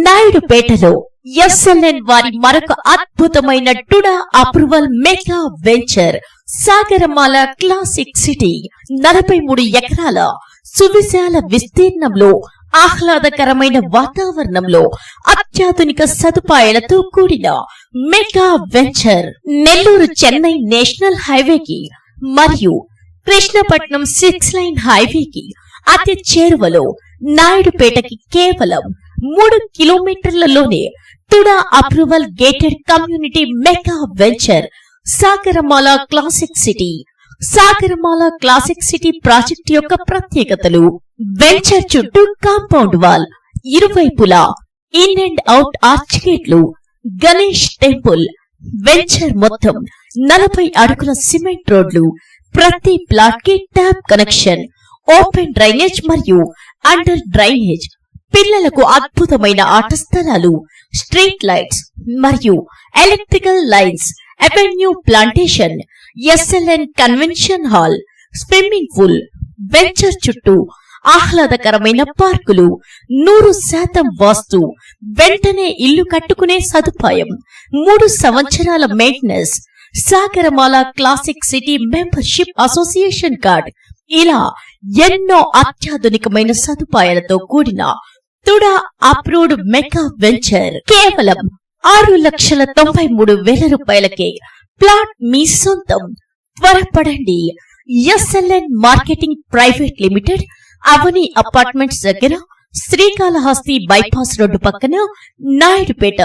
నాయుడుపేటలో SLN వారి మరొక అద్భుతమైన TUDA approval mega venture Sagaramala classic city 43 ఎకరాల సువిశాల విస్తీర్ణంలో ఆహ్లాదకరమైన వాతావరణంలో అత్యాధునిక సదుపాయాలతో కూడిన mega venture Nellore Chennai national హైవేకి మరియు కృష్ణపట్నం 6 లైన్ హైవేకి అతి చేరువలో నాయుడుపేటకి కేవలం 3 కిలోమీటర్లలోనే TUDA approval gated community mega venture Sagaramala classic city. Sagaramala classic city project యొక్క ప్రత్యేకతలు: వెంచర్ చుట్టూ కాంపౌండ్ వాల్, ఇరువైపులా ఇన్ అండ్ అవుట్ ఆర్చ్ గేట్లు, గణేష్ టెంపుల్. వెంచర్ మొత్తం 40 అడుగుల సిమెంట్ రోడ్లు, ప్రతి ప్లాట్ కి ట్యాప్ కనెక్షన్, ఓపెన్ డ్రైనేజ్ మరియు అండర్ డ్రైనేజ్, పిల్లలకు అద్భుతమైన ఆట స్థలాలు, స్ట్రీట్ లైట్స్ మరియు electrical lines, avenue plantation, SLN convention hall, swimming pool. Venture చుట్టూ ఆహ్లాదకరమైన పార్కులు, 100% వాస్తు, వెంటనే ఇల్లు కట్టుకునే సదుపాయం, 3 సంవత్సరాల maintenance, Sagarmala classic city membership association card. ఇలా ఎన్నో అత్యాధునికమైన సదుపాయాలతో కూడిన టుడా అప్రూవ్డ్ మెగా వెంచర్ కేవలం 6,93,000 రూపాయలకే ప్లాట్ మీ సొంతం. త్వరపడండి. ఎస్ఎల్ఎన్ మార్కెటింగ్ ప్రైవేట్ లిమిటెడ్, అవని అపార్ట్మెంట్స్ దగ్గర, శ్రీకాళహస్తి బైపాస్ రోడ్డు పక్కన, నాయుడుపేట.